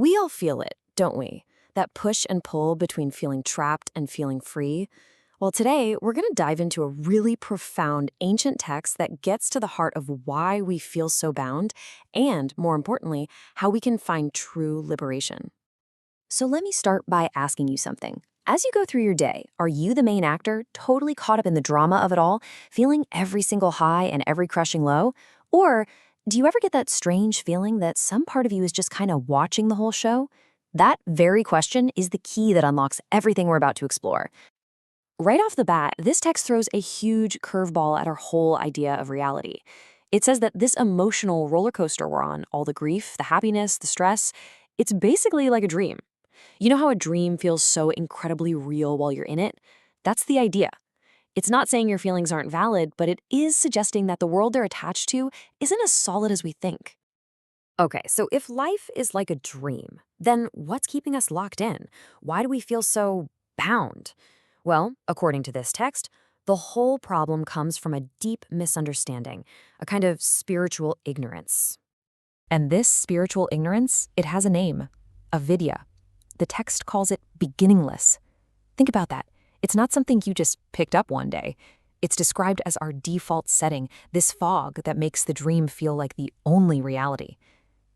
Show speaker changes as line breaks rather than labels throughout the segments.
We all feel it, don't we? That push and pull between feeling trapped and feeling free. Well, today we're going to dive into a really profound ancient text that gets to the heart of why we feel so bound and, more importantly, how we can find true liberation. So let me start by asking you something. As you go through your day, are you the main actor, totally caught up in the drama of it all, feeling every single high and every crushing low? Or do you ever get that strange feeling that some part of you is just kind of watching the whole show? That very question is the key that unlocks everything we're about to explore. Right off the bat, this text throws a huge curveball at our whole idea of reality. It says that this emotional roller coaster we're on, all the grief, the happiness, the stress, it's basically like a dream. You know how a dream feels so incredibly real while you're in it? That's the idea. It's not saying your feelings aren't valid, but it is suggesting that the world they're attached to isn't as solid as we think. Okay, so if life is like a dream, then what's keeping us locked in? Why do we feel so bound? Well, according to this text, the whole problem comes from a deep misunderstanding, a kind of spiritual ignorance. And this spiritual ignorance, it has a name, avidya. The text calls it beginningless. Think about that. It's not something you just picked up one day. It's described as our default setting, this fog that makes the dream feel like the only reality.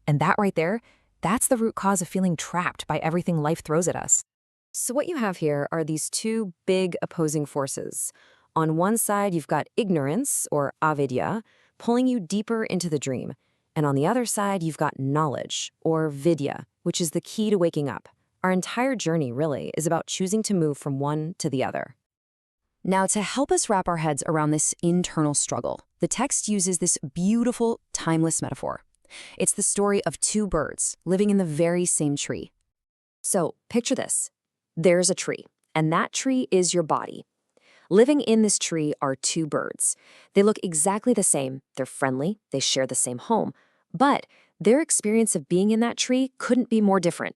And that right there, that's the root cause of feeling trapped by everything life throws at us. So what you have here are these two big opposing forces. On one side, you've got ignorance, or avidya, pulling you deeper into the dream. And on the other side, you've got knowledge, or vidya, which is the key to waking up. Our entire journey, really, is about choosing to move from one to the other. Now, to help us wrap our heads around this internal struggle, the text uses this beautiful, timeless metaphor. It's the story of two birds living in the very same tree. So, picture this. There's a tree, and that tree is your body. Living in this tree are two birds. They look exactly the same, they're friendly, they share the same home, but their experience of being in that tree couldn't be more different.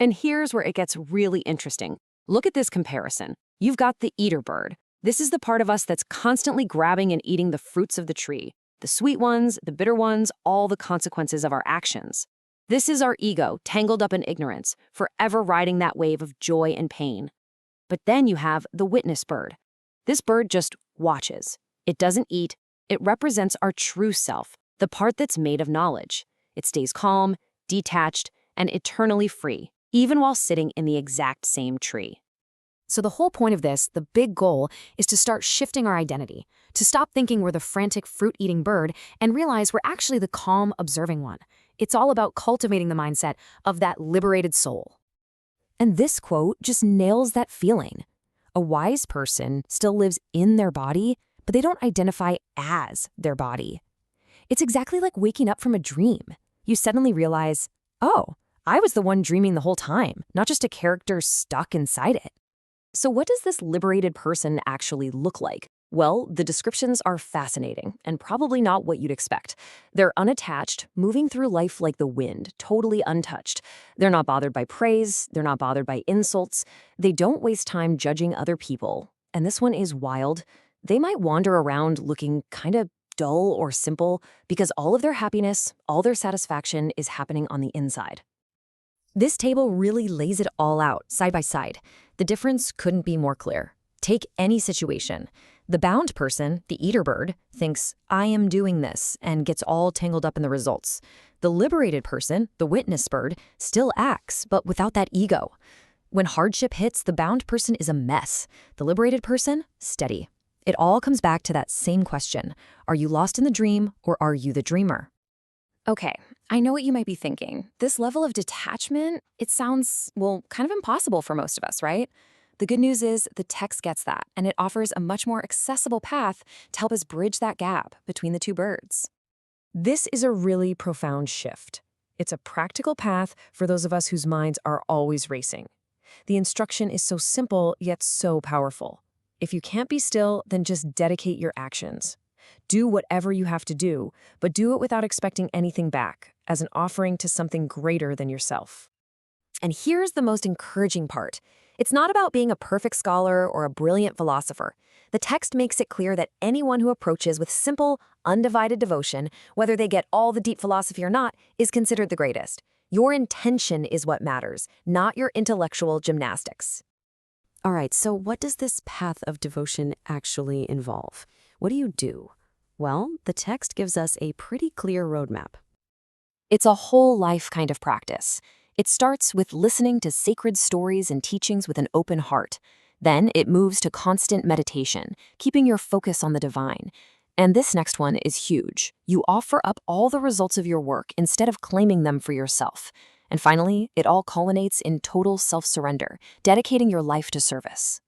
And here's where it gets really interesting. Look at this comparison. You've got the eater bird. This is the part of us that's constantly grabbing and eating the fruits of the tree. The sweet ones, the bitter ones, all the consequences of our actions. This is our ego, tangled up in ignorance, forever riding that wave of joy and pain. But then you have the witness bird. This bird just watches. It doesn't eat. It represents our true self, the part that's made of knowledge. It stays calm, detached, and eternally free, even while sitting in the exact same tree. So the whole point of this, the big goal, is to start shifting our identity, to stop thinking we're the frantic fruit-eating bird and realize we're actually the calm, observing one. It's all about cultivating the mindset of that liberated soul. And this quote just nails that feeling. A wise person still lives in their body, but they don't identify as their body. It's exactly like waking up from a dream. You suddenly realize, oh, I was the one dreaming the whole time, not just a character stuck inside it. So what does this liberated person actually look like? Well, the descriptions are fascinating and probably not what you'd expect. They're unattached, moving through life like the wind, totally untouched. They're not bothered by praise, they're not bothered by insults. They don't waste time judging other people. And this one is wild. They might wander around looking kind of dull or simple because all of their happiness, all their satisfaction is happening on the inside. This table really lays it all out, side by side. The difference couldn't be more clear. Take any situation. The bound person, the eater bird, thinks, I am doing this, and gets all tangled up in the results. The liberated person, the witness bird, still acts, but without that ego. When hardship hits, the bound person is a mess. The liberated person, steady. It all comes back to that same question. Are you lost in the dream, or are you the dreamer? Okay, I know what you might be thinking. This level of detachment, it sounds, well, kind of impossible for most of us, right? The good news is the text gets that, and it offers a much more accessible path to help us bridge that gap between the two birds. This is a really profound shift. It's a practical path for those of us whose minds are always racing. The instruction is so simple, yet so powerful. If you can't be still, then just dedicate your actions. Do whatever you have to do, but do it without expecting anything back, as an offering to something greater than yourself. And here's the most encouraging part. It's not about being a perfect scholar or a brilliant philosopher. The text makes it clear that anyone who approaches with simple, undivided devotion, whether they get all the deep philosophy or not, is considered the greatest. Your intention is what matters, not your intellectual gymnastics. All right, so what does this path of devotion actually involve? What do you do? Well, the text gives us a pretty clear roadmap. It's a whole life kind of practice. It starts with listening to sacred stories and teachings with an open heart. Then it moves to constant meditation, keeping your focus on the divine. And this next one is huge. You offer up all the results of your work instead of claiming them for yourself. And finally, it all culminates in total self-surrender, dedicating your life to service.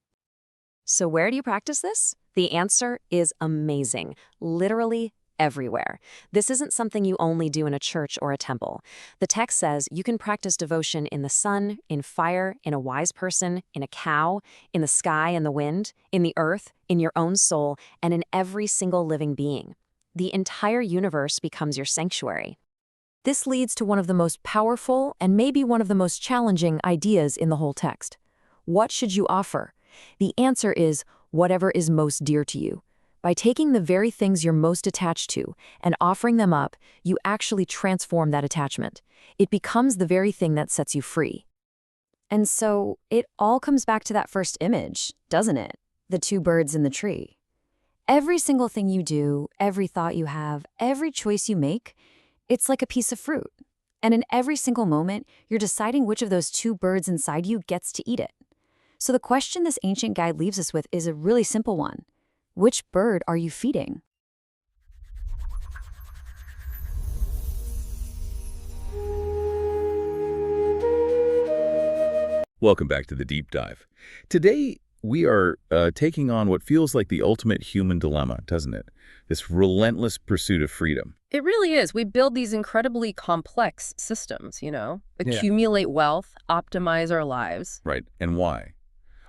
So where do you practice this? The answer is amazing, literally everywhere. This isn't something you only do in a church or a temple. The text says you can practice devotion in the sun, in fire, in a wise person, in a cow, in the sky and the wind, in the earth, in your own soul, and in every single living being. The entire universe becomes your sanctuary. This leads to one of the most powerful and maybe one of the most challenging ideas in the whole text. What should you offer? The answer is whatever is most dear to you. By taking the very things you're most attached to and offering them up, you actually transform that attachment. It becomes the very thing that sets you free. And so it all comes back to that first image, doesn't it? The two birds in the tree. Every single thing you do, every thought you have, every choice you make, it's like a piece of fruit. And in every single moment, you're deciding which of those two birds inside you gets to eat it. So the question this ancient guide leaves us with is a really simple one. Which bird are you feeding?
Welcome back to the Deep Dive. Today, we are taking on what feels like the ultimate human dilemma, doesn't it? This relentless pursuit of freedom.
It really is. We build these incredibly complex systems, accumulate wealth, optimize our lives.
Right. And why?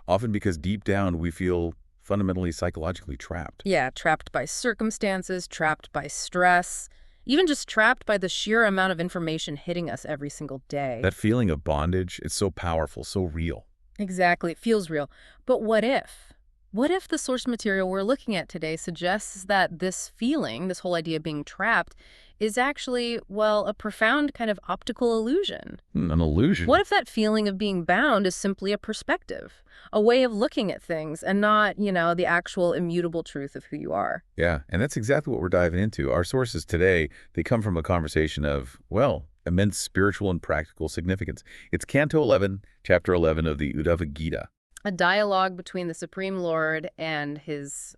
Often because deep down we feel fundamentally psychologically trapped.
Yeah, trapped by circumstances, trapped by stress, even just trapped by the sheer amount of information hitting us every single day.
That feeling of bondage, it's so powerful, so real.
Exactly. It feels real. But what if? What if the source material we're looking at today suggests that this feeling, this whole idea of being trapped, is actually, well, a profound kind of optical illusion?
An illusion?
What if that feeling of being bound is simply a perspective, a way of looking at things and not, the actual immutable truth of who you are?
Yeah, and that's exactly what we're diving into. Our sources today, they come from a conversation of, well, immense spiritual and practical significance. It's Canto 11, Chapter 11 of the Uddhava Gita.
A dialogue between the Supreme Lord and his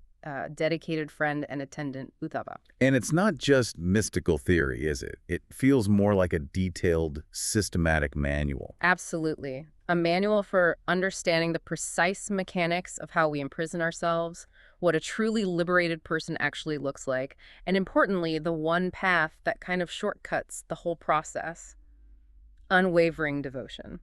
dedicated friend and attendant, Uddhava.
And it's not just mystical theory, is it? It feels more like a detailed, systematic manual.
Absolutely. A manual for understanding the precise mechanics of how we imprison ourselves, what a truly liberated person actually looks like, and importantly, the one path that kind of shortcuts the whole process. Unwavering devotion.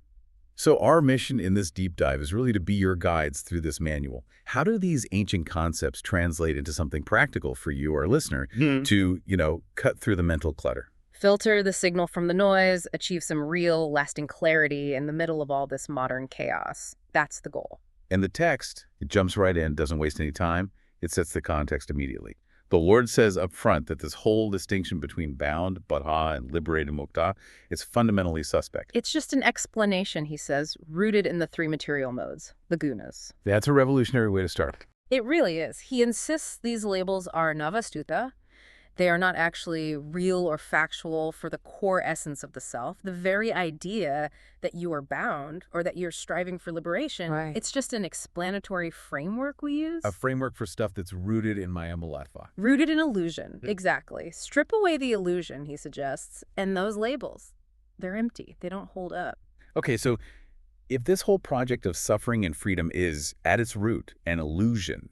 So our mission in this deep dive is really to be your guides through this manual. How do these ancient concepts translate into something practical for you, our listener, to, cut through the mental clutter?
Filter the signal from the noise, achieve some real, lasting clarity in the middle of all this modern chaos. That's the goal.
And the text, it jumps right in, doesn't waste any time. It sets the context immediately. The Lord says up front that this whole distinction between bound, badha, and liberated mukta is fundamentally suspect.
It's just an explanation, he says, rooted in the three material modes, the gunas.
That's a revolutionary way to start.
It really is. He insists these labels are navastuta. They are not actually real or factual for the core essence of the self. The very idea that you are bound or that you're striving for liberation,
Right.
It's just an explanatory framework we use.
A framework for stuff that's rooted in Mayamalatva.
Rooted in illusion, exactly. Strip away the illusion, he suggests, and those labels, they're empty. They don't hold up.
Okay, so if this whole project of suffering and freedom is, at its root, an illusion,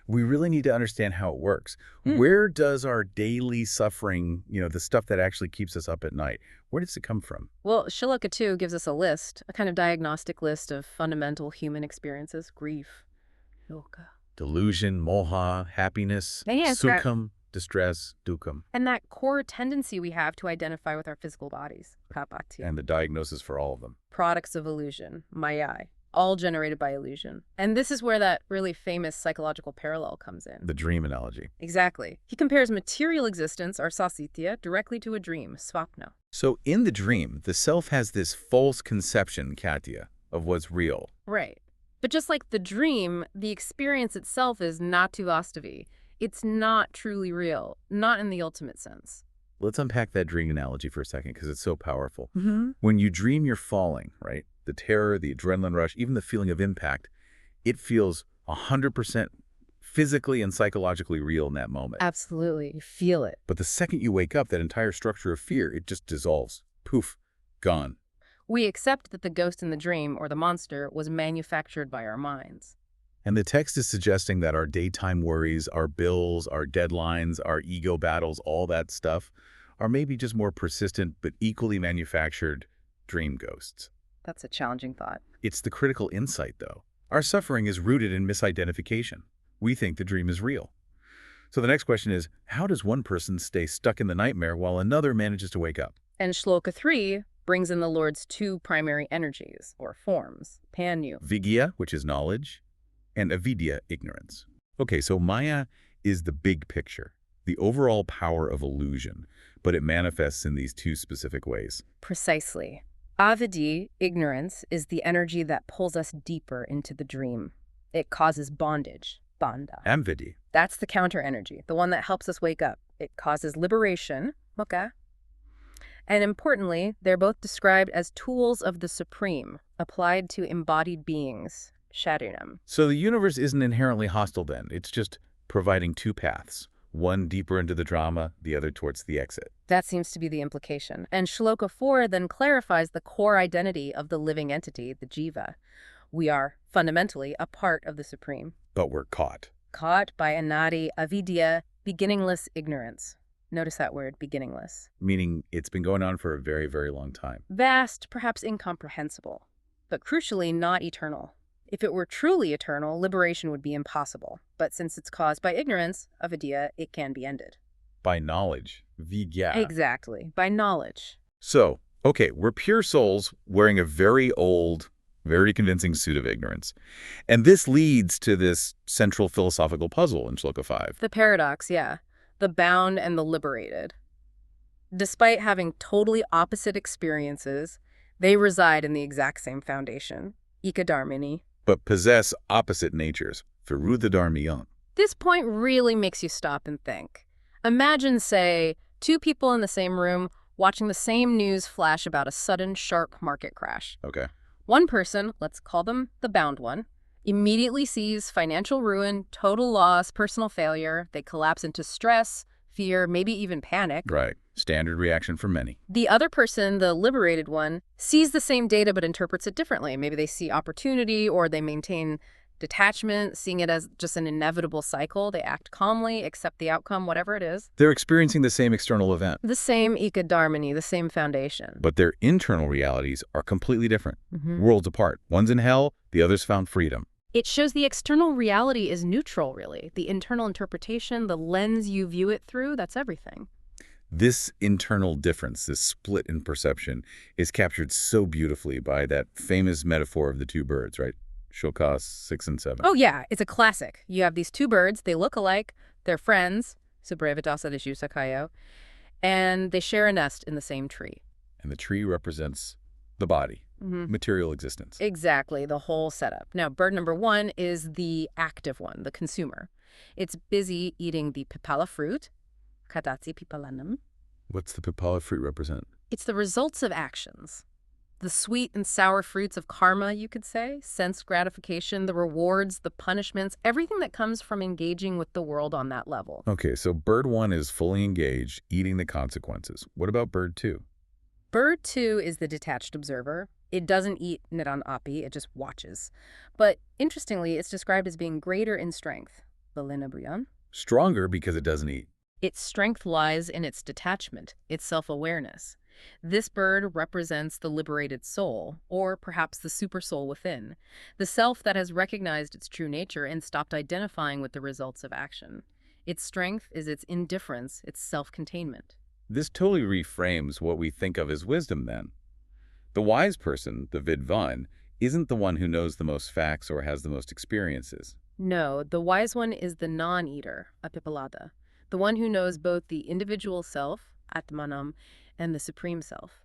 we really need to understand how it works. Where does our daily suffering, the stuff that actually keeps us up at night, where does it come from?
Well, Shloka 2 gives us a list, a kind of diagnostic list of fundamental human experiences. Grief, yoga.
Delusion, moha, happiness,
Yes, right.
sukham, distress, dukkam,
And that core tendency we have to identify with our physical bodies, kapati.
and the diagnosis for all of them.
Products of illusion, mayai, all generated by illusion. And this is where that really famous psychological parallel comes in.
The dream analogy.
Exactly. He compares material existence, our sasitya, directly to a dream, svapna.
So in the dream, the self has this false conception, Katya, of what's real.
Right. But just like the dream, the experience itself is natu vastavi. It's not truly real, not in the ultimate sense.
Let's unpack that dream analogy for a second because it's so powerful.
Mm-hmm.
When you dream you're falling, right? The terror, the adrenaline rush, even the feeling of impact, it feels 100% physically and psychologically real in that moment.
Absolutely. You feel it.
But the second you wake up, that entire structure of fear, it just dissolves. Poof, gone.
We accept that the ghost in the dream or the monster was manufactured by our minds.
And the text is suggesting that our daytime worries, our bills, our deadlines, our ego battles, all that stuff, are maybe just more persistent but equally manufactured dream ghosts.
That's a challenging thought.
It's the critical insight, though. Our suffering is rooted in misidentification. We think the dream is real. So the next question is, how does one person stay stuck in the nightmare while another manages to wake up?
And Shloka 3 brings in the Lord's two primary energies, or forms, panyu.
Vigya, which is knowledge, and avidya, ignorance. Okay, so Maya is the big picture, the overall power of illusion, but it manifests in these two specific ways.
Precisely. Avidya, ignorance, is the energy that pulls us deeper into the dream. It causes bondage, bandha.
Amvidya.
That's the counter energy, the one that helps us wake up. It causes liberation, mukha. And importantly, they're both described as tools of the Supreme, applied to embodied beings, sharinam.
So the universe isn't inherently hostile then. It's just providing two paths, one deeper into the drama, the other towards the exit.
That seems to be the implication. And Shloka 4 then clarifies the core identity of the living entity, the jiva. We are fundamentally a part of the Supreme.
But we're caught.
Caught by anadi, avidya, beginningless ignorance. Notice that word, beginningless.
Meaning it's been going on for a very, very long time.
Vast, perhaps incomprehensible, but crucially not eternal. If it were truly eternal, liberation would be impossible. But since it's caused by ignorance, avidya, it can be ended.
By knowledge, vigya.
Exactly, by knowledge.
So, okay, we're pure souls wearing a very old, very convincing suit of ignorance. And this leads to this central philosophical puzzle in Shloka 5.
The paradox, yeah. The bound and the liberated. Despite having totally opposite experiences, they reside in the exact same foundation, Ikadharmini.
But possess opposite natures, Virudhadharmiyan.
This point really makes you stop and think. Imagine, say, two people in the same room watching the same news flash about a sudden sharp market crash.
Okay.
One person, let's call them the bound one, immediately sees financial ruin, total loss, personal failure. They collapse into stress, fear, maybe even panic.
Right. Standard reaction for many.
The other person, the liberated one, sees the same data but interprets it differently. Maybe they see opportunity or they maintain detachment, seeing it as just an inevitable cycle. They act calmly, accept the outcome, whatever it is.
They're experiencing the same external event.
The same ikadharmini, the same foundation.
But their internal realities are completely different.
Mm-hmm.
Worlds apart. One's in hell, the other's found freedom.
It shows the external reality is neutral, really. The internal interpretation, the lens you view it through, that's everything.
This internal difference, this split in perception, is captured so beautifully by that famous metaphor of the two birds, right? Shlokas 6 and 7.
Oh, yeah, it's a classic. You have these two birds, they look alike, they're friends, Subrevadasa Sakayo, and they share a nest in the same tree.
And the tree represents the body, material existence.
Exactly, the whole setup. Now, bird number one is the active one, the consumer. It's busy eating the pipala fruit, katatsi pipalanam.
What's the pipala fruit represent?
It's the results of actions. The sweet and sour fruits of karma, you could say, sense gratification, the rewards, the punishments, everything that comes from engaging with the world on that level.
Okay, so bird 1 is fully engaged, eating the consequences. What about bird 2?
Bird 2 is the detached observer. It doesn't eat niran api, it just watches. But interestingly, it's described as being greater in strength. Balinabriyan.
Stronger because it doesn't eat.
Its strength lies in its detachment, its self-awareness. This bird represents the liberated soul, or perhaps the super soul within, the self that has recognized its true nature and stopped identifying with the results of action. Its strength is its indifference, its self-containment.
This totally reframes what we think of as wisdom then. The wise person, the vidvan, isn't the one who knows the most facts or has the most experiences.
No, the wise one is the non-eater, apipalada, the one who knows both the individual self, atmanam, and the Supreme Self.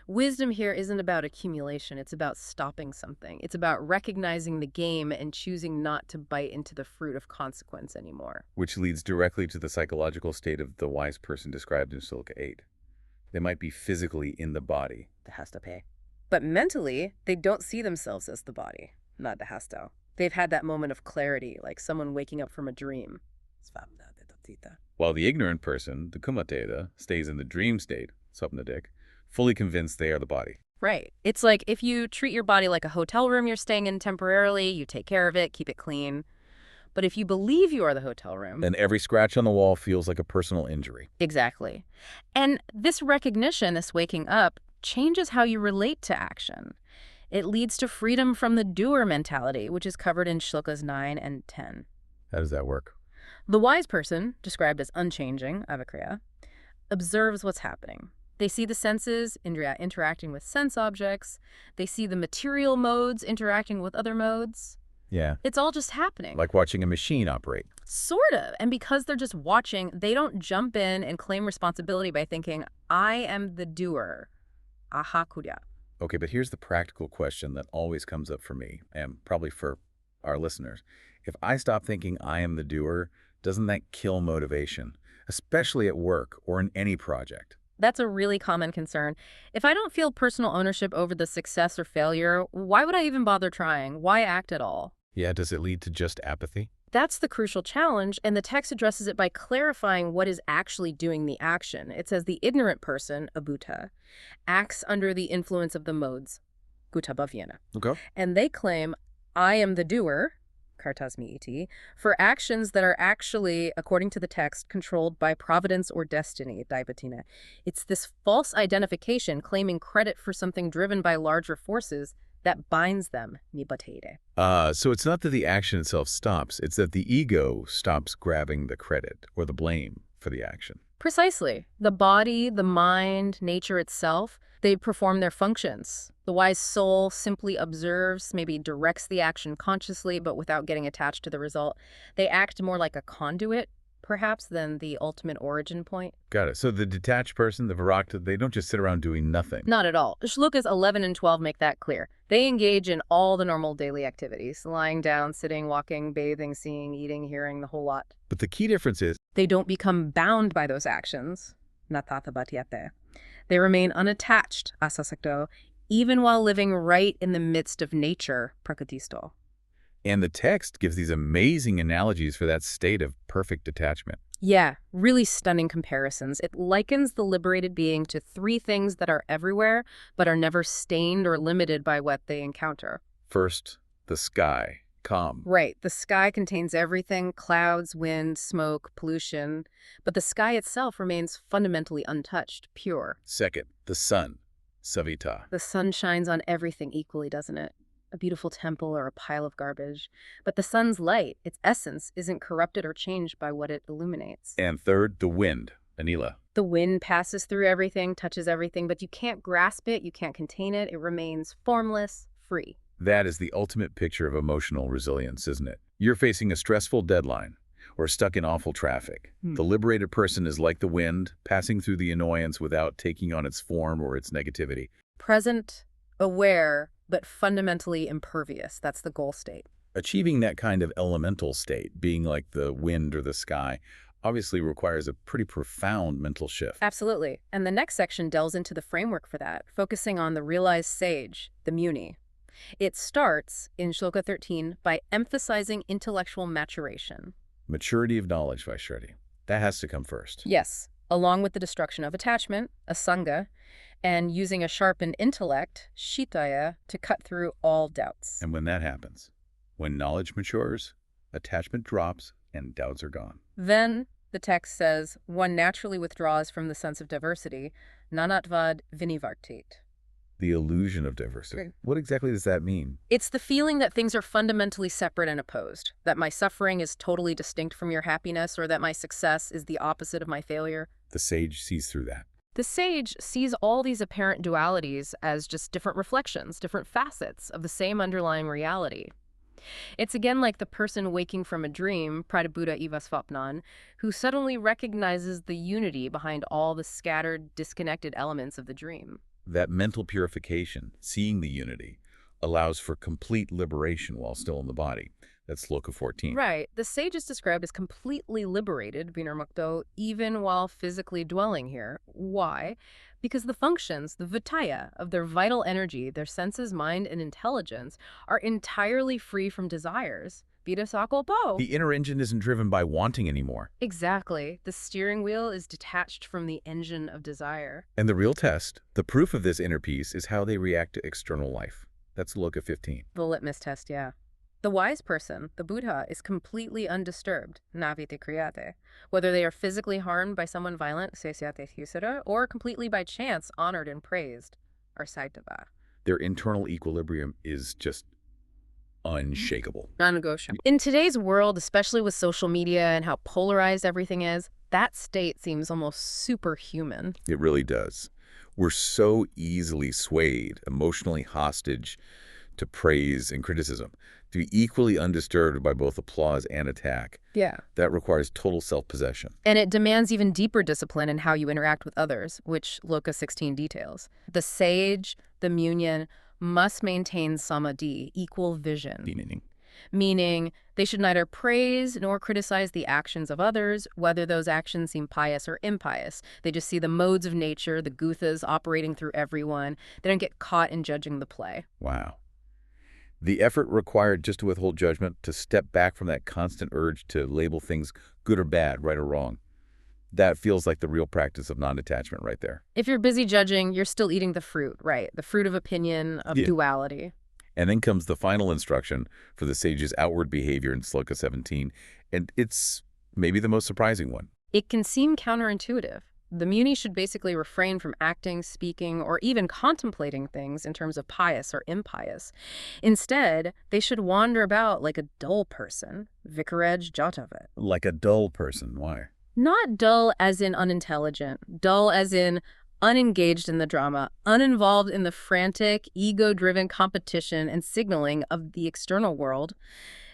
Wisdom here isn't about accumulation, it's about stopping something. It's about recognizing the game and choosing not to bite into the fruit of consequence anymore.
Which leads directly to the psychological state of the wise person described in Sloka 8. They might be physically in the body.
The hasta pay. But mentally, they don't see themselves as the body, not the hasta. They've had that moment of clarity, like someone waking up from a dream.
While the ignorant person, the kumateda, stays in the dream state, sapnadik, fully convinced they are the body.
Right. It's like if you treat your body like a hotel room you're staying in temporarily, you take care of it, keep it clean. But if you believe you are the hotel room...
then every scratch on the wall feels like a personal injury.
Exactly. And this recognition, this waking up, changes how you relate to action. It leads to freedom from the doer mentality, which is covered in shlokas 9 and 10.
How does that work?
The wise person, described as unchanging, avakriya, observes what's happening. They see the senses, indriya, interacting with sense objects. They see the material modes interacting with other modes.
Yeah.
It's all just happening.
Like watching a machine operate.
Sort of. And because they're just watching, they don't jump in and claim responsibility by thinking, I am the doer. Aha kurya.
Okay, but here's the practical question that always comes up for me, and probably for our listeners. If I stop thinking I am the doer, doesn't that kill motivation, especially at work or in any project?
That's a really common concern. If I don't feel personal ownership over the success or failure, why would I even bother trying? Why act at all?
Yeah, does it lead to just apathy?
That's the crucial challenge, and the text addresses it by clarifying what is actually doing the action. It says the ignorant person, abhuta, acts under the influence of the modes, gutta bhavyena.
Okay.
And they claim, I am the doer, kartasmi iti, for actions that are actually, according to the text, controlled by providence or destiny, daivatina. It's this false identification claiming credit for something driven by larger forces that binds them, nibatere.
So it's not that the action itself stops, it's that the ego stops grabbing the credit or the blame for the action.
Precisely. The body, the mind, nature itself, they perform their functions. The wise soul simply observes, maybe directs the action consciously, but without getting attached to the result. They act more like a conduit, perhaps, than the ultimate origin point.
Got it. So the detached person, the virakta, they don't just sit around doing nothing.
Not at all. Shlokas 11 and 12 make that clear. They engage in all the normal daily activities, lying down, sitting, walking, bathing, seeing, eating, hearing, the whole lot.
But the key difference is
they don't become bound by those actions, natata bhatyate. They remain unattached, asasakto, even while living right in the midst of nature, prakatisto.
and the text gives these amazing analogies for that state of perfect detachment.
Yeah, really stunning comparisons. It likens the liberated being to three things that are everywhere, but are never stained or limited by what they encounter.
First, the sky, calm.
Right. The sky contains everything, clouds, wind, smoke, pollution. But the sky itself remains fundamentally untouched, pure.
Second, the sun, savita.
The sun shines on everything equally, doesn't it? A beautiful temple or a pile of garbage. But the sun's light, its essence, isn't corrupted or changed by what it illuminates.
And third, the wind, anila.
The wind passes through everything, touches everything, but you can't grasp it, you can't contain it. It remains formless, free.
That is the ultimate picture of emotional resilience, isn't it? You're facing a stressful deadline or stuck in awful traffic. The liberated person is like the wind, passing through the annoyance without taking on its form or its negativity.
Present, aware, but fundamentally impervious. That's the goal state.
Achieving that kind of elemental state, being like the wind or the sky, obviously requires a pretty profound mental shift.
Absolutely. And the next section delves into the framework for that, focusing on the realized sage, the muni. It starts, in Shloka 13, by emphasizing intellectual maturation.
Maturity of knowledge, Vaishretti. That has to come first.
Yes, along with the destruction of attachment, asanga, and using a sharpened intellect, shitaya, to cut through all doubts.
And when that happens, when knowledge matures, attachment drops and doubts are gone.
Then, the text says, one naturally withdraws from the sense of diversity, nanatvad vinivartit.
The illusion of diversity. What exactly does that mean?
It's the feeling that things are fundamentally separate and opposed, that my suffering is totally distinct from your happiness, or that my success is the opposite of my failure.
The sage sees through that.
The sage sees all these apparent dualities as just different reflections, different facets of the same underlying reality. It's again like the person waking from a dream, Pradabuddha Ivasvapnan, who suddenly recognizes the unity behind all the scattered, disconnected elements of the dream.
That mental purification, seeing the unity, allows for complete liberation while still in the body. That's Sloka 14.
Right. The sage is described as completely liberated, Vinarmukto, even while physically dwelling here. Why? Because the functions, the vitaya, of their vital energy, their senses, mind, and intelligence, are entirely free from desires. Vidasakolpo.
The inner engine isn't driven by wanting anymore.
Exactly. The steering wheel is detached from the engine of desire.
And the real test, the proof of this inner peace, is how they react to external life. That's Sloka 15.
The litmus test, yeah. The wise person, the Buddha, is completely undisturbed, naviti kriyate, whether they are physically harmed by someone violent, sesyate husara, or completely by chance honored and praised, arsaitava.
Their internal equilibrium is just unshakable.
Non-negotiable. In today's world, especially with social media and how polarized everything is, that state seems almost superhuman.
It really does. We're so easily swayed, emotionally hostage to praise and criticism, to be equally undisturbed by both applause and attack.
Yeah.
That requires total self-possession.
And it demands even deeper discipline in how you interact with others, which Loka 16 details. The sage, the Munyan, must maintain samadhi, equal vision. Meaning they should neither praise nor criticize the actions of others, whether those actions seem pious or impious. They just see the modes of nature, the guthas operating through everyone. They don't get caught in judging the play.
Wow. The effort required just to withhold judgment, to step back from that constant urge to label things good or bad, right or wrong. That feels like the real practice of non-detachment right there.
If you're busy judging, you're still eating the fruit, right? The fruit of opinion, of duality.
And then comes the final instruction for the sage's outward behavior in Sloka 17, and it's maybe the most surprising one.
It can seem counterintuitive. The Muni should basically refrain from acting, speaking, or even contemplating things in terms of pious or impious. Instead, they should wander about like a dull person, Vikarej Jatavat.
Like a dull person, why?
Not dull as in unintelligent, dull as in unengaged in the drama, uninvolved in the frantic, ego-driven competition and signaling of the external world.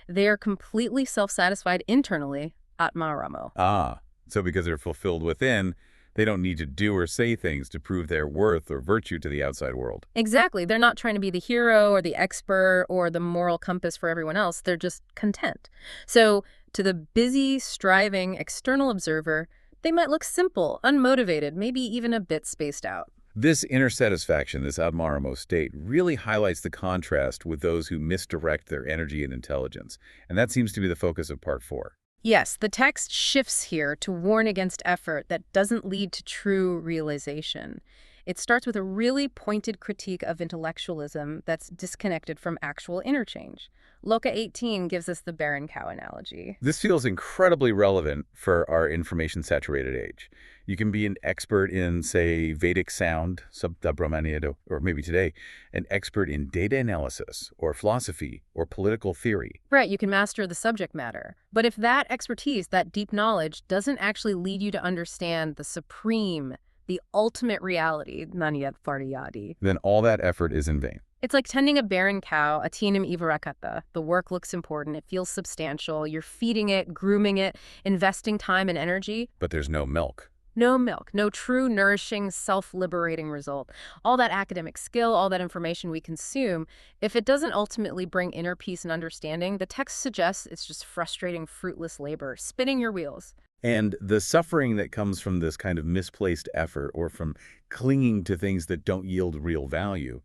They are completely self-satisfied internally, Atmaramo.
Ah, so because they're fulfilled within, they don't need to do or say things to prove their worth or virtue to the outside world.
Exactly. They're not trying to be the hero or the expert or the moral compass for everyone else. They're just content. So to the busy, striving external observer, they might look simple, unmotivated, maybe even a bit spaced out.
This inner satisfaction, this Admaramo state, really highlights the contrast with those who misdirect their energy and intelligence. And that seems to be the focus of Part 4.
Yes, the text shifts here to warn against effort that doesn't lead to true realization. It starts with a really pointed critique of intellectualism that's disconnected from actual interchange. Loka 18 gives us the barren cow analogy.
This feels incredibly relevant for our information-saturated age. You can be an expert in, say, Vedic sound, Sabda Brahmaniya, or maybe today, an expert in data analysis, or philosophy, or political theory.
Right, you can master the subject matter. But if that expertise, that deep knowledge, doesn't actually lead you to understand the supreme, the ultimate reality, Nanyat Fardiyadi,
then all that effort is in vain.
it's like tending a barren cow, atinam ivarakata. The work looks important, it feels substantial, you're feeding it, grooming it, investing time and energy.
But there's no milk.
No milk, no true, nourishing, self-liberating result. All that academic skill, all that information we consume, if it doesn't ultimately bring inner peace and understanding, the text suggests it's just frustrating, fruitless labor, spinning your wheels.
And the suffering that comes from this kind of misplaced effort or from clinging to things that don't yield real value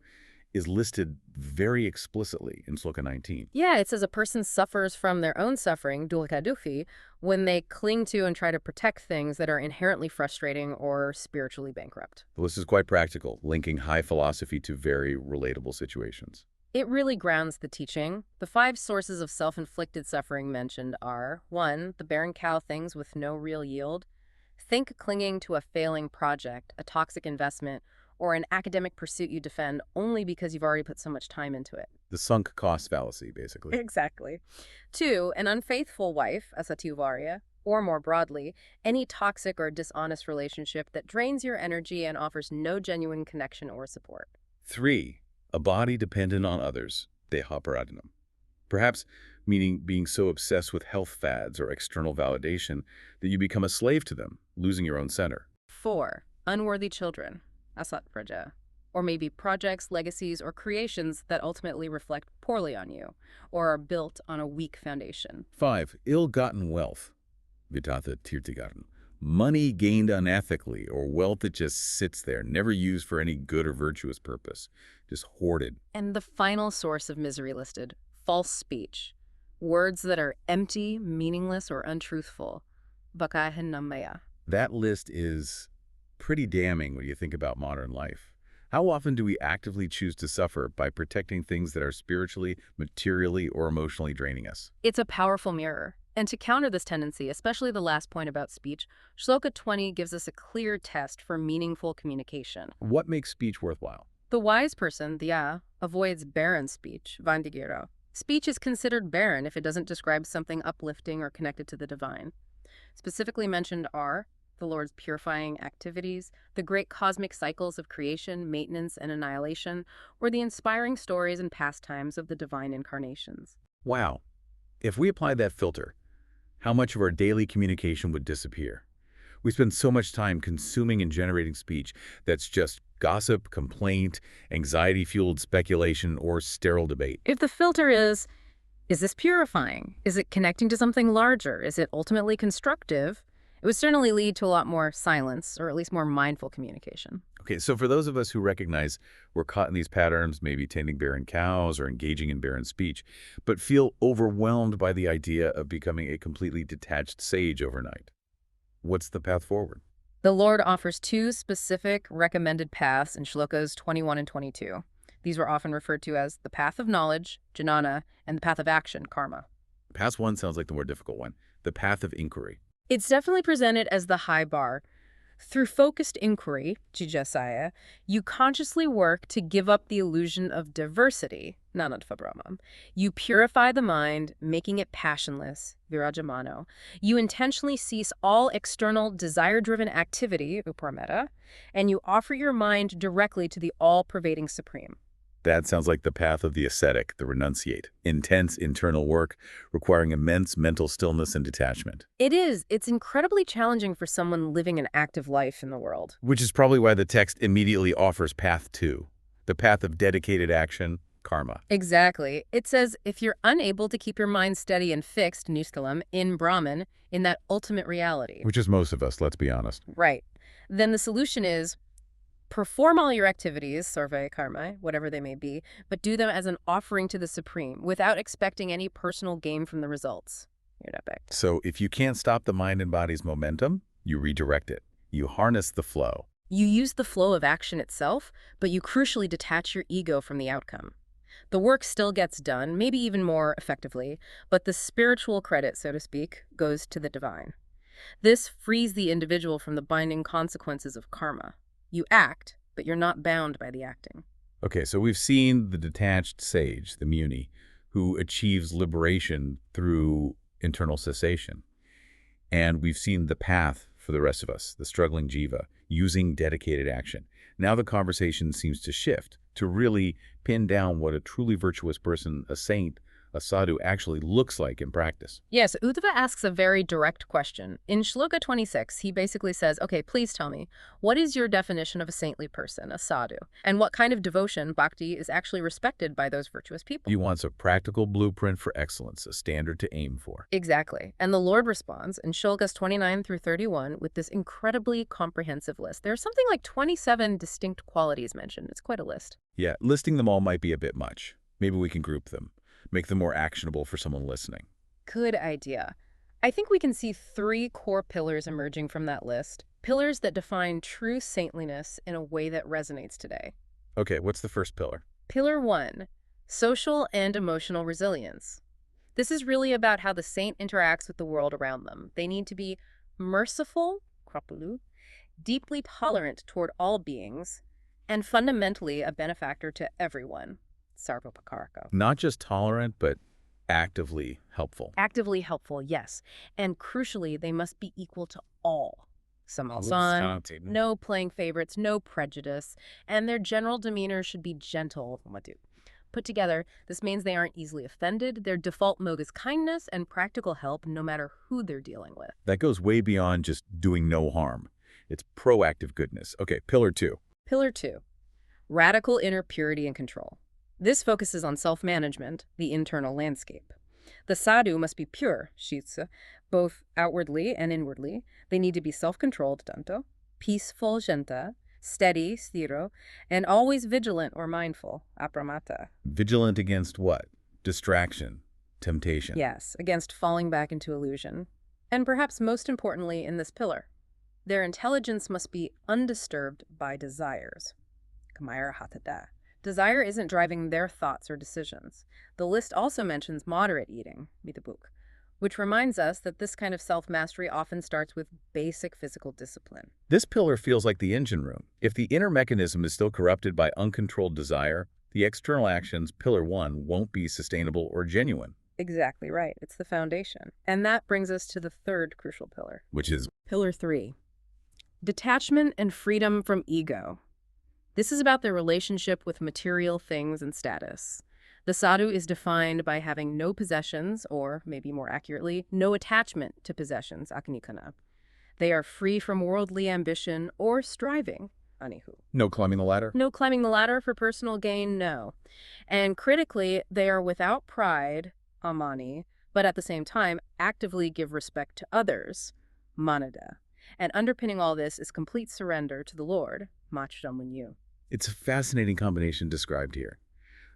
is listed very explicitly in Sloka 19.
Yeah, it says a person suffers from their own suffering, dukkha dukkhi, when they cling to and try to protect things that are inherently frustrating or spiritually bankrupt.
The list is quite practical, linking high philosophy to very relatable situations.
It really grounds the teaching. The 5 sources of self-inflicted suffering mentioned are: 1, the barren cow things with no real yield. Think clinging to a failing project, a toxic investment, or an academic pursuit you defend only because you've already put so much time into it.
The sunk cost fallacy, basically.
Exactly. 2, an unfaithful wife, asativarya, or more broadly, any toxic or dishonest relationship that drains your energy and offers no genuine connection or support.
3, a body dependent on others, dehaparadhanam. Perhaps meaning being so obsessed with health fads or external validation that you become a slave to them, losing your own center.
4. Unworthy children, asat praja. Or maybe projects, legacies, or creations that ultimately reflect poorly on you, or are built on a weak foundation.
5. Ill-gotten wealth, vitatha tirtigarn. Money gained unethically, or wealth that just sits there, never used for any good or virtuous purpose, just hoarded.
And the final source of misery listed, false speech. Words that are empty, meaningless, or untruthful. Bhakti.
That list is pretty damning when you think about modern life. How often do we actively choose to suffer by protecting things that are spiritually, materially, or emotionally draining us?
It's a powerful mirror. And to counter this tendency, especially the last point about speech, Shloka 20 gives us a clear test for meaningful communication.
What makes speech worthwhile?
The wise person, Dhya, avoids barren speech, Vandigiro. Speech is considered barren if it doesn't describe something uplifting or connected to the divine. Specifically mentioned are the Lord's purifying activities, the great cosmic cycles of creation, maintenance, and annihilation, or the inspiring stories and pastimes of the divine incarnations.
Wow. If we applied that filter, how much of our daily communication would disappear? We spend so much time consuming and generating speech that's just gossip, complaint, anxiety-fueled speculation, or sterile debate.
If the filter is this purifying? Is it connecting to something larger? Is it ultimately constructive? It would certainly lead to a lot more silence, or at least more mindful communication.
Okay, so for those of us who recognize we're caught in these patterns, maybe tending barren cows or engaging in barren speech, but feel overwhelmed by the idea of becoming a completely detached sage overnight, what's the path forward?
The Lord offers 2 specific recommended paths in Shlokas 21 and 22. These were often referred to as the path of knowledge, jnana, and the path of action, karma.
Path 1 sounds like the more difficult one, the path of inquiry.
It's definitely presented as the high bar. Through focused inquiry, jijasaya, you consciously work to give up the illusion of diversity, nanatva brahmam. You purify the mind, making it passionless, virajamano. You intentionally cease all external desire-driven activity, uparametta, and you offer your mind directly to the all-pervading supreme.
That sounds like the path of the ascetic, the renunciate. Intense internal work requiring immense mental stillness and detachment.
It is. It's incredibly challenging for someone living an active life in the world.
Which is probably why the text immediately offers path 2, the path of dedicated action, karma.
Exactly. It says if you're unable to keep your mind steady and fixed, niskalam, in Brahman, in that ultimate reality.
Which is most of us, let's be honest.
Right. Then the solution is perform all your activities, sarve karma, whatever they may be, but do them as an offering to the Supreme without expecting any personal gain from the results.
So if you can't stop the mind and body's momentum, you redirect it. You harness the flow.
You use the flow of action itself, but you crucially detach your ego from the outcome. The work still gets done, maybe even more effectively, but the spiritual credit, so to speak, goes to the divine. This frees the individual from the binding consequences of karma. You act, but you're not bound by the acting.
Okay, so we've seen the detached sage, the muni, who achieves liberation through internal cessation. And we've seen the path for the rest of us, the struggling jiva, using dedicated action. Now the conversation seems to shift to really pin down what a truly virtuous person, a saint, a sadhu actually looks like in practice.
Yes, Uddhava asks a very direct question. In Shloka 26, he basically says, okay, please tell me, what is your definition of a saintly person, a sadhu? And what kind of devotion, bhakti, is actually respected by those virtuous people?
He wants a practical blueprint for excellence, a standard to aim for.
Exactly. And the Lord responds in Shlokas 29 through 31 with this incredibly comprehensive list. There's something like 27 distinct qualities mentioned. It's quite a list.
Yeah, listing them all might be a bit much. Maybe we can group them. Make them more actionable for someone listening.
Good idea. I think we can see 3 core pillars emerging from that list. Pillars that define true saintliness in a way that resonates today.
Okay, what's the first pillar?
Pillar 1, social and emotional resilience. This is really about how the saint interacts with the world around them. They need to be merciful, krapulu, deeply tolerant toward all beings, and fundamentally a benefactor to everyone. Sarvopakaraka.
Not just tolerant, but actively helpful.
Actively helpful, yes. And crucially, they must be equal to all. Samal-san, no playing favorites, no prejudice, and their general demeanor should be gentle, Put together, this means they aren't easily offended. Their default mode is kindness and practical help no matter who they're dealing with.
That goes way beyond just doing no harm. It's proactive goodness. Okay, pillar 2.
Pillar 2, radical inner purity and control. This focuses on self-management, the internal landscape. The sadhu must be pure, shitsa, both outwardly and inwardly. They need to be self-controlled, tanto, peaceful, janta, steady, sthiro, and always vigilant or mindful, apramata.
Vigilant against what? Distraction, temptation.
Yes, against falling back into illusion. And perhaps most importantly in this pillar, their intelligence must be undisturbed by desires. Kamaya hatada. Desire isn't driving their thoughts or decisions. The list also mentions moderate eating, book, which reminds us that this kind of self-mastery often starts with basic physical discipline.
This pillar feels like the engine room. If the inner mechanism is still corrupted by uncontrolled desire, the external actions, pillar 1, won't be sustainable or genuine.
Exactly right. It's the foundation. And that brings us to the third crucial pillar.
Which is?
Pillar 3. Detachment and freedom from ego. This is about their relationship with material things and status. The sadhu is defined by having no possessions, or maybe more accurately, no attachment to possessions, akanikana. They are free from worldly ambition or striving, anihu.
No climbing the ladder?
No climbing the ladder for personal gain, no. And critically, they are without pride, amani, but at the same time, actively give respect to others, manada. And underpinning all this is complete surrender to the Lord, machramunyu.
It's a fascinating combination described here.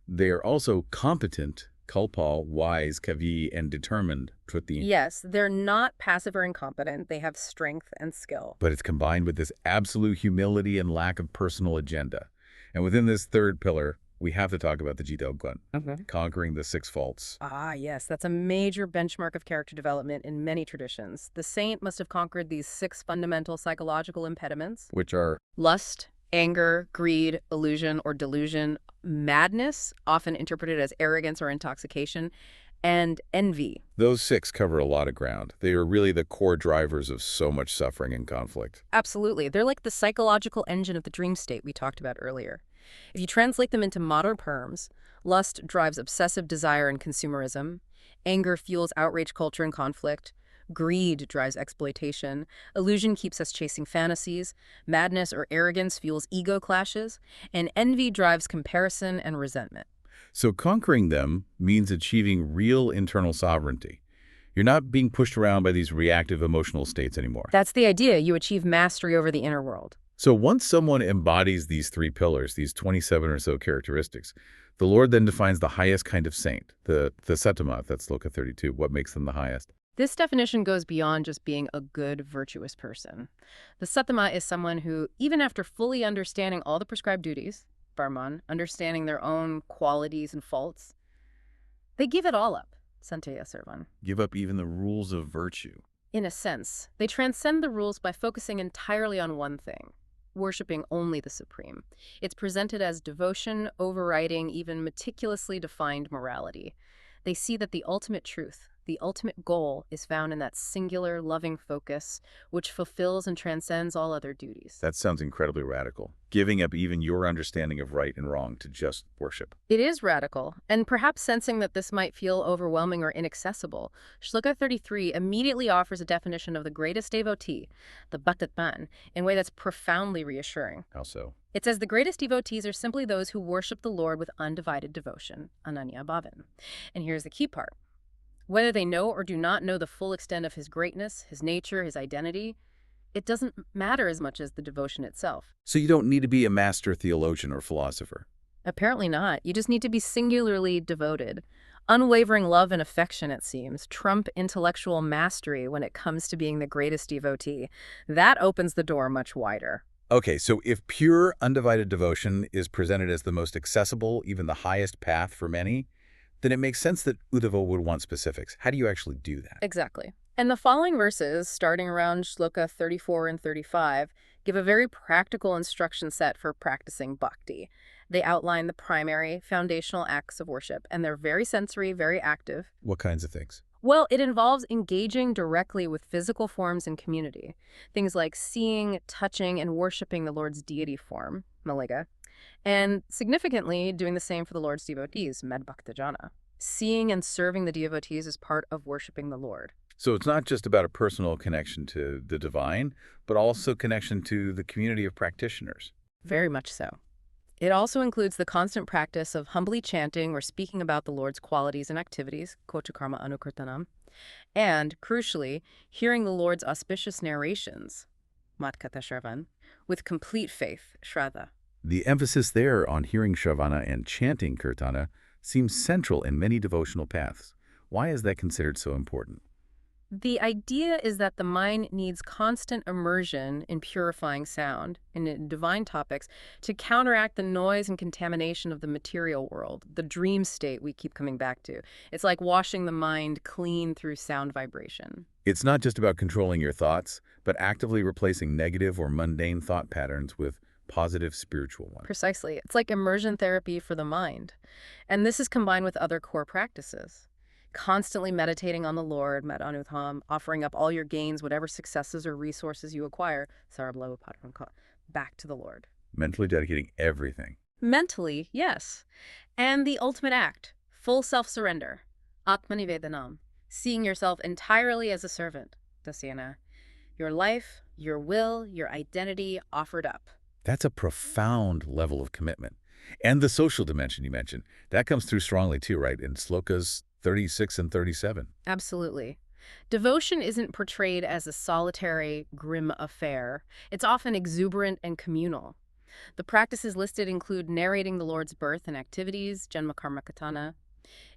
They are also competent, kalpal, wise, kavi, and determined, truti.
Yes, they're not passive or incompetent. They have strength and skill.
But it's combined with this absolute humility and lack of personal agenda. And within this third pillar, we have to talk about the jitogwan, conquering the 6 faults.
Ah, yes, that's a major benchmark of character development in many traditions. The saint must have conquered these 6 fundamental psychological impediments.
Which are?
Lust, anger, greed, illusion or delusion, madness, often interpreted as arrogance or intoxication, and envy.
Those 6 cover a lot of ground. They are really the core drivers of so much suffering and conflict.
Absolutely. They're like the psychological engine of the dream state we talked about earlier. If you translate them into modern terms, lust drives obsessive desire and consumerism, anger fuels outrage culture and conflict, greed drives exploitation, illusion keeps us chasing fantasies, madness or arrogance fuels ego clashes, and envy drives comparison and resentment.
So conquering them means achieving real internal sovereignty. You're not being pushed around by these reactive emotional states anymore.
That's the idea. You achieve mastery over the inner world.
So once someone embodies these 3 pillars, these 27 or so characteristics, the Lord then defines the highest kind of saint, the Sattama, that's Sloka 32. What makes them the highest?
This definition goes beyond just being a good, virtuous person. The Sattama is someone who, even after fully understanding all the prescribed duties, Varman, understanding their own qualities and faults, they give it all up, Santeya Servan.
Give up even the rules of virtue.
In a sense, they transcend the rules by focusing entirely on one thing, worshipping only the Supreme. It's presented as devotion, overriding even meticulously defined morality. They see that the ultimate truth, the ultimate goal, is found in that singular, loving focus, which fulfills and transcends all other duties.
That sounds incredibly radical. Giving up even your understanding of right and wrong to just worship.
It is radical, and perhaps sensing that this might feel overwhelming or inaccessible, Shloka 33 immediately offers a definition of the greatest devotee, the Bhaktatman, in a way that's profoundly reassuring.
How so?
It says the greatest devotees are simply those who worship the Lord with undivided devotion, Ananya Bhavan. And here's the key part. Whether they know or do not know the full extent of his greatness, his nature, his identity, it doesn't matter as much as the devotion itself.
So you don't need to be a master theologian or philosopher?
Apparently not. You just need to be singularly devoted. Unwavering love and affection, it seems, trump intellectual mastery when it comes to being the greatest devotee. That opens the door much wider.
Okay, so if pure, undivided devotion is presented as the most accessible, even the highest path for many, then it makes sense that Uddhava would want specifics. How do you actually do that?
Exactly. And the following verses, starting around Shloka 34 and 35, give a very practical instruction set for practicing bhakti. They outline the primary, foundational acts of worship, and they're very sensory, very active.
What kinds of things?
Well, it involves engaging directly with physical forms and community. Things like seeing, touching, and worshiping the Lord's deity form, Maliga, And significantly, doing the same for the Lord's devotees, med bhaktajana. Seeing and serving the devotees is part of worshiping the Lord.
So it's not just about a personal connection to the divine, but also connection to the community of practitioners.
Very much so. It also includes the constant practice of humbly chanting or speaking about the Lord's qualities and activities, kocha karma anukirtanam, and, crucially, hearing the Lord's auspicious narrations, matkata shravan, with complete faith, shraddha.
The emphasis there on hearing Shravana and chanting Kirtana seems central in many devotional paths. Why is that considered so important?
The idea is that the mind needs constant immersion in purifying sound and in divine topics to counteract the noise and contamination of the material world, the dream state we keep coming back to. It's like washing the mind clean through sound vibration.
It's not just about controlling your thoughts, but actively replacing negative or mundane thought patterns with positive spiritual ones.
Precisely. It's like immersion therapy for the mind. And this is combined with other core practices. Constantly meditating on the Lord, med anutham, offering up all your gains, whatever successes or resources you acquire, back to the Lord.
Mentally dedicating everything.
Mentally, yes. And the ultimate act, full self-surrender, atmanivedanam, seeing yourself entirely as a servant, dasyana. Your life, your will, your identity offered up.
That's a profound level of commitment. And the social dimension you mentioned, that comes through strongly too, right? In slokas 36 and 37.
Absolutely. Devotion isn't portrayed as a solitary, grim affair. It's often exuberant and communal. The practices listed include narrating the Lord's birth and activities, Janma Karma Katana,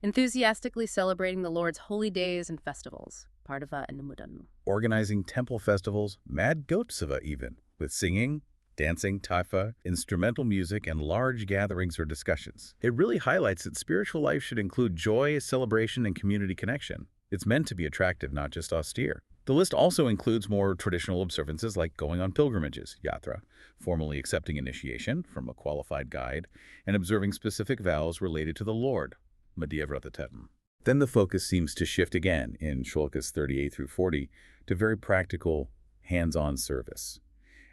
enthusiastically celebrating the Lord's holy days and festivals, Pardava and Namudanmu,
Organizing temple festivals, Mad Gotsava even, with singing, dancing, taifa, instrumental music, and large gatherings or discussions. It really highlights that spiritual life should include joy, celebration, and community connection. It's meant to be attractive, not just austere. The list also includes more traditional observances like going on pilgrimages, yatra, formally accepting initiation from a qualified guide, and observing specific vows related to the Lord, Madhya Vratatam. Then the focus seems to shift again in shlokas 38 through 40 to very practical, hands-on service.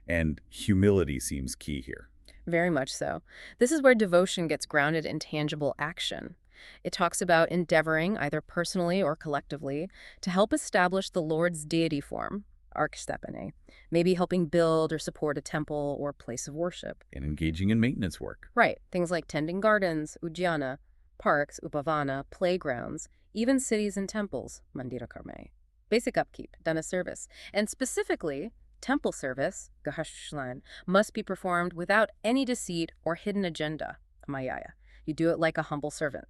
And humility seems key here.
Very much so. This is where devotion gets grounded in tangible action. It talks about endeavoring, either personally or collectively, to help establish the Lord's deity form, arkstepane, maybe helping build or support a temple or place of worship.
And engaging in maintenance work.
Right, things like tending gardens, ujjana, parks, upavana, playgrounds, even cities and temples, mandira karme. Basic upkeep, dana service. And specifically, temple service, gahashlan, must be performed without any deceit or hidden agenda, mayaya. You do it like a humble servant,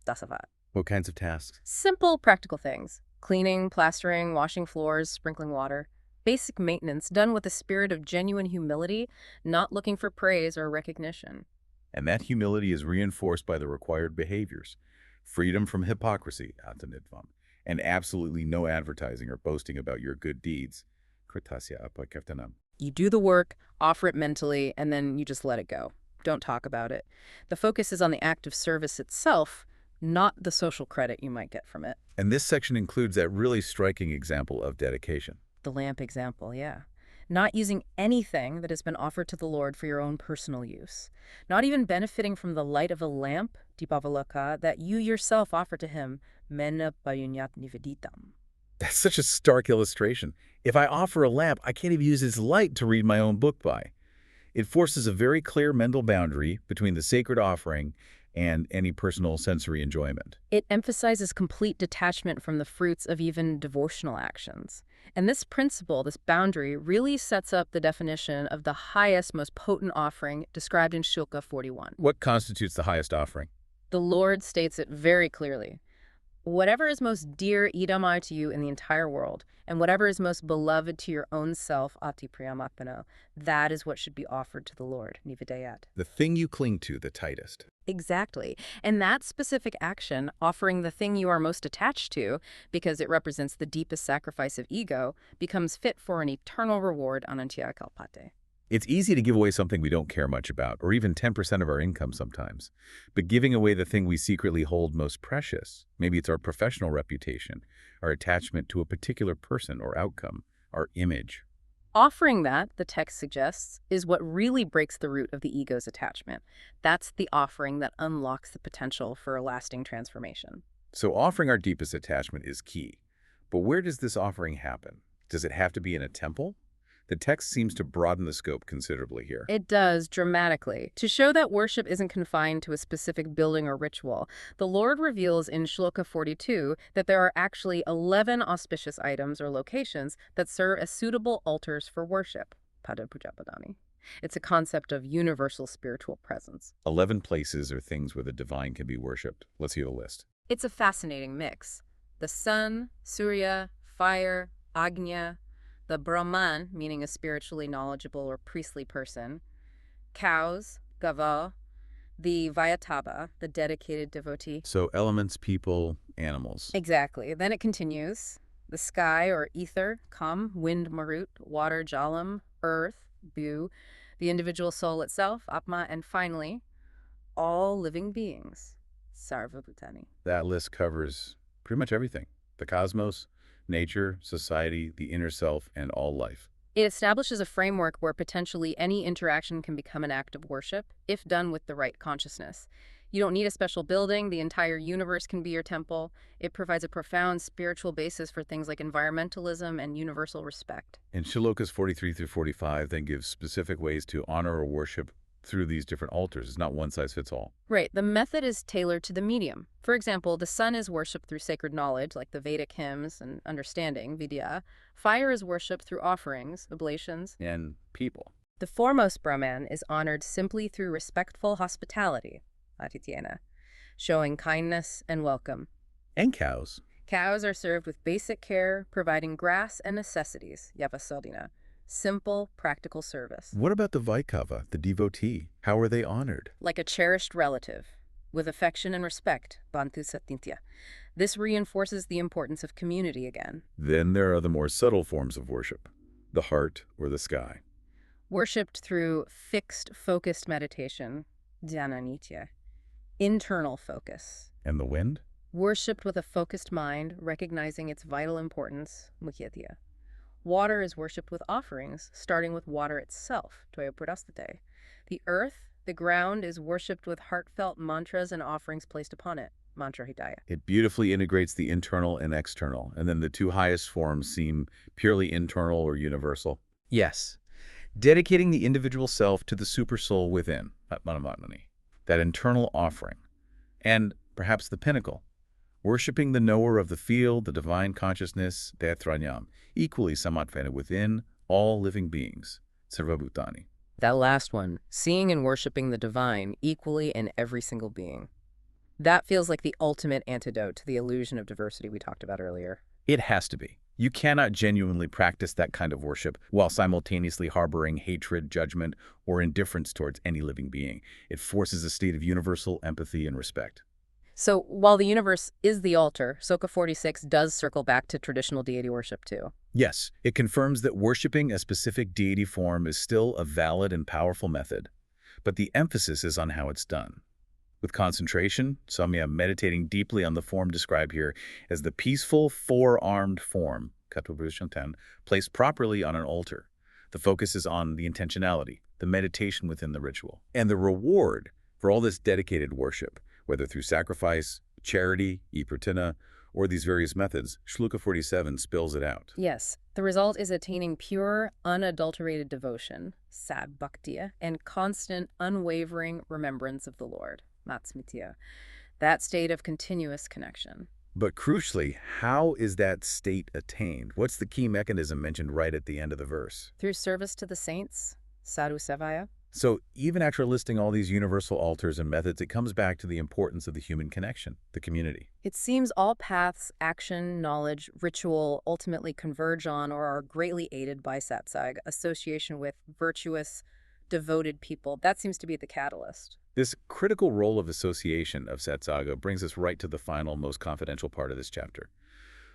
dasavat.
What kinds of tasks?
Simple, practical things. Cleaning, plastering, washing floors, sprinkling water. Basic maintenance done with a spirit of genuine humility, not looking for praise or recognition.
And that humility is reinforced by the required behaviors. Freedom from hypocrisy, atanidvam, and absolutely no advertising or boasting about your good deeds.
You do the work, offer it mentally, and then you just let it go. Don't talk about it. The focus is on the act of service itself, not the social credit you might get from it.
And this section includes that really striking example of dedication.
The lamp example, yeah. Not using anything that has been offered to the Lord for your own personal use. Not even benefiting from the light of a lamp, dipavalaka, that you yourself offer to him, mena payunyat niveditam.
That's such a stark illustration. If I offer a lamp, I can't even use its light to read my own book by. It forces a very clear mental boundary between the sacred offering and any personal sensory enjoyment.
It emphasizes complete detachment from the fruits of even devotional actions. And this principle, this boundary, really sets up the definition of the highest, most potent offering described in Shloka 41.
What constitutes the highest offering?
The Lord states it very clearly. Whatever is most dear idamai to you in the entire world, and whatever is most beloved to your own self, ati priyamatmano, that is what should be offered to the Lord, nivedayat.
The thing you cling to the tightest.
Exactly. And that specific action, offering the thing you are most attached to, because it represents the deepest sacrifice of ego, becomes fit for an eternal reward anantya kalpate.
It's easy to give away something we don't care much about, or even 10% of our income sometimes. But giving away the thing we secretly hold most precious, maybe it's our professional reputation, our attachment to a particular person or outcome, our image,
Offering that, the text suggests, is what really breaks the root of the ego's attachment. That's the offering that unlocks the potential for a lasting transformation.
So offering our deepest attachment is key. But where does this offering happen? Does it have to be in a temple? The text seems to broaden the scope considerably here.
It does, dramatically. To show that worship isn't confined to a specific building or ritual, the Lord reveals in Shloka 42 that there are actually 11 auspicious items or locations that serve as suitable altars for worship. Pada Puja Padani. It's a concept of universal spiritual presence.
11 places or things where the divine can be worshipped. Let's hear the list.
It's a fascinating mix. The sun, Surya, fire, Agnya, the Brahman, meaning a spiritually knowledgeable or priestly person, cows, Gava, the Vayataba, the dedicated devotee.
So elements, people, animals.
Exactly. Then it continues. The sky or ether, Kam, wind, Marut, water, Jalam, earth, Bu, the individual soul itself, Atma, and finally, all living beings, Sarva Bhutani.
That list covers pretty much everything. The cosmos, nature, society, the inner self, and all life.
It establishes a framework where potentially any interaction can become an act of worship, if done with the right consciousness. You don't need a special building. The entire universe can be your temple. It provides a profound spiritual basis for things like environmentalism and universal respect.
And Shlokas 43 through 45 then gives specific ways to honor or worship through these different altars. It's not one size fits all.
Right. The method is tailored to the medium. For example, the sun is worshipped through sacred knowledge, like the Vedic hymns and understanding, vidya. Fire is worshipped through offerings, oblations.
And people.
The foremost Brahman is honored simply through respectful hospitality, atityena, showing kindness and welcome.
And cows.
Cows are served with basic care, providing grass and necessities, yavasodina. Simple, practical service.
What about the Vaikava, the devotee? How are they honored?
Like a cherished relative, with affection and respect, bantu satintya. This reinforces the importance of community again.
Then there are the more subtle forms of worship, the heart or the sky.
Worshipped through fixed, focused meditation, dhyananitya. Internal focus.
And the wind?
Worshipped with a focused mind, recognizing its vital importance, mukhyatya. Water is worshipped with offerings, starting with water itself, toyapurastate. The earth, the ground, is worshipped with heartfelt mantras and offerings placed upon it, mantra hidaya.
It beautifully integrates the internal and external, and then the two highest forms seem purely internal or universal. Yes, dedicating the individual self to the supersoul within, that internal offering, and perhaps the pinnacle, worshipping the knower of the field, the divine consciousness, Deatranyam, equally samattvena within all living beings, Sarvabhutani.
That last one, seeing and worshipping the divine equally in every single being. That feels like the ultimate antidote to the illusion of diversity we talked about earlier.
It has to be. You cannot genuinely practice that kind of worship while simultaneously harboring hatred, judgment, or indifference towards any living being. It forces a state of universal empathy and respect.
So while the universe is the altar, Soka 46 does circle back to traditional deity worship too.
Yes, it confirms that worshiping a specific deity form is still a valid and powerful method, but the emphasis is on how it's done. With concentration, samya meditating deeply on the form described here as the peaceful four-armed form, placed properly on an altar. The focus is on the intentionality, the meditation within the ritual, and the reward for all this dedicated worship, whether through sacrifice, charity, pratina, or these various methods. Shloka 47 spells it out.
Yes, the result is attaining pure, unadulterated devotion, sad bhaktiya, and constant, unwavering remembrance of the Lord, matsmitya, that state of continuous connection.
But crucially, how is that state attained? What's the key mechanism mentioned right at the end of the verse?
Through service to the saints, sadhu sevaya.
So even after listing all these universal altars and methods, it comes back to the importance of the human connection, the community.
It seems all paths, action, knowledge, ritual ultimately converge on or are greatly aided by satsang, association with virtuous, devoted people. That seems to be the catalyst.
This critical role of association of satsanga brings us right to the final, most confidential part of this chapter.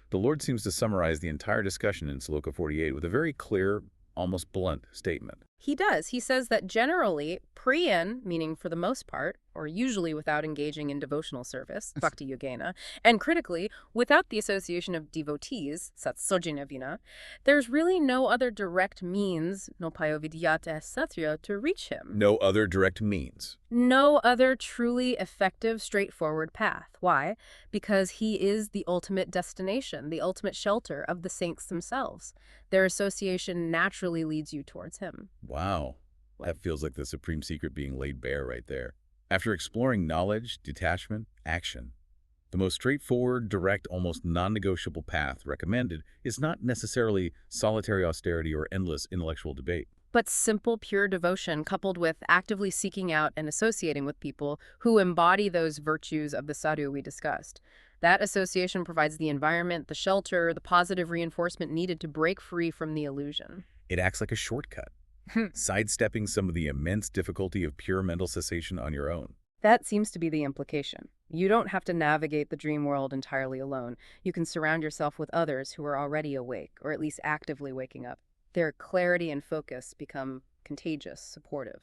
The Lord seems to summarize the entire discussion in Sloka 48 with a very clear, almost blunt statement.
He does. He says that generally, priyan, meaning for the most part, or usually without engaging in devotional service, bhakti yogena, and critically, without the association of devotees, satsojina vina, there's really no other direct means, no payovidyata satya, to reach him.
No other direct means.
No other truly effective, straightforward path. Why? Because he is the ultimate destination, the ultimate shelter of the saints themselves. Their association naturally leads you towards him.
Wow. That feels like the supreme secret being laid bare right there. After exploring knowledge, detachment, action, the most straightforward, direct, almost non-negotiable path recommended is not necessarily solitary austerity or endless intellectual debate.
But simple, pure devotion coupled with actively seeking out and associating with people who embody those virtues of the sadhu we discussed. That association provides the environment, the shelter, the positive reinforcement needed to break free from the illusion.
It acts like a shortcut, sidestepping some of the immense difficulty of pure mental cessation on your own.
That seems to be the implication. You don't have to navigate the dream world entirely alone. You can surround yourself with others who are already awake, or at least actively waking up. Their clarity and focus become contagious, supportive.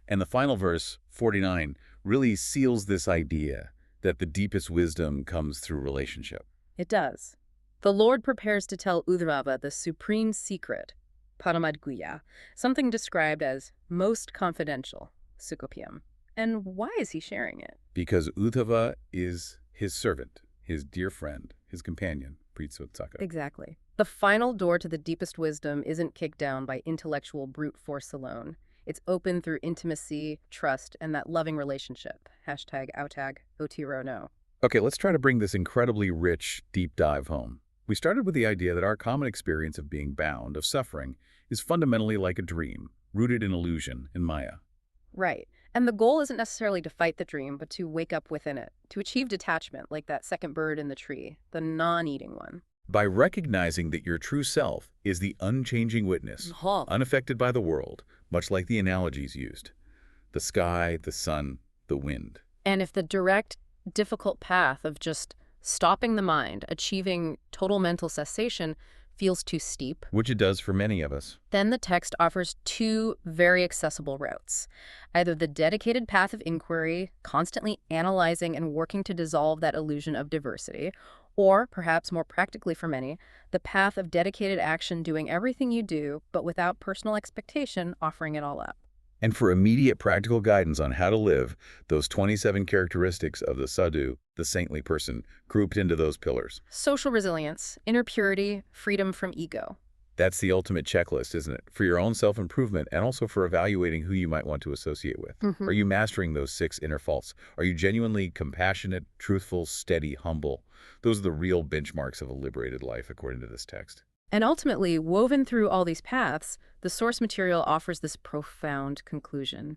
And the final verse, 49, really seals this idea that the deepest wisdom comes through relationship.
It does. The Lord prepares to tell Uddhava the supreme secret, Paramadguya, something described as most confidential, Sukopyam. And why is he sharing it?
Because Uddhava is his servant, his dear friend, his companion, Pritsotsaka.
Exactly. The final door to the deepest wisdom isn't kicked down by intellectual brute force alone. It's open through intimacy, trust, and that loving relationship. #autag Otiro no.
Okay, let's try to bring this incredibly rich, deep dive home. We started with the idea that our common experience of being bound, of suffering, is fundamentally like a dream, rooted in illusion, in Maya.
Right. And the goal isn't necessarily to fight the dream, but to wake up within it, to achieve detachment, like that second bird in the tree, the non-eating one.
By recognizing that your true self is the unchanging witness, unaffected by the world, much like the analogies used. The sky, the sun, the wind.
And if the direct, difficult path of just stopping the mind, achieving total mental cessation, feels too steep,
Which it does for many of us.
then the text offers two very accessible routes. Either the dedicated path of inquiry, constantly analyzing and working to dissolve that illusion of diversity, or, perhaps more practically for many, the path of dedicated action doing everything you do, but without personal expectation, offering it all up.
And for immediate practical guidance on how to live, those 27 characteristics of the sadhu, the saintly person, grouped into those pillars.
Social resilience, inner purity, freedom from ego.
That's the ultimate checklist, isn't it? For your own self-improvement and also for evaluating who you might want to associate with. Are you mastering those 6 inner faults? Are you genuinely compassionate, truthful, steady, humble? Those are the real benchmarks of a liberated life, according to this text.
And ultimately, woven through all these paths, the source material offers this profound conclusion.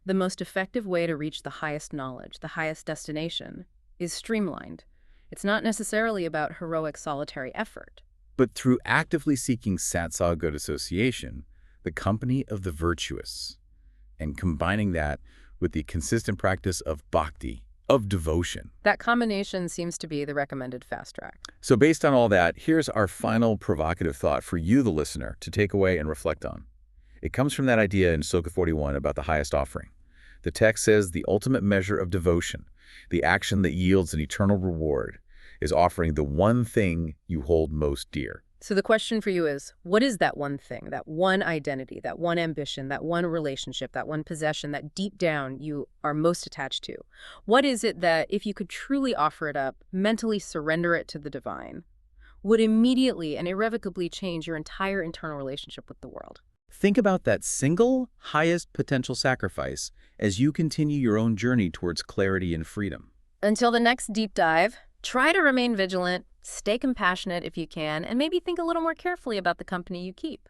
The most effective way to reach the highest knowledge, the highest destination, is streamlined. It's not necessarily about heroic solitary effort.
But through actively seeking satsang, good association, the company of the virtuous, and combining that with the consistent practice of bhakti, of devotion.
That combination seems to be the recommended fast track.
So based on all that, here's our final provocative thought for you, the listener, to take away and reflect on. It comes from that idea in Sloka 41 about the highest offering. The text says the ultimate measure of devotion, the action that yields an eternal reward, is offering the one thing you hold most dear.
So the question for you is, what is that one thing, that one identity, that one ambition, that one relationship, that one possession that deep down you are most attached to? What is it that, if you could truly offer it up, mentally surrender it to the divine, would immediately and irrevocably change your entire internal relationship with the world?
Think about that single highest potential sacrifice as you continue your own journey towards clarity and freedom.
Until the next deep dive, try to remain vigilant, stay compassionate if you can, and maybe think a little more carefully about the company you keep.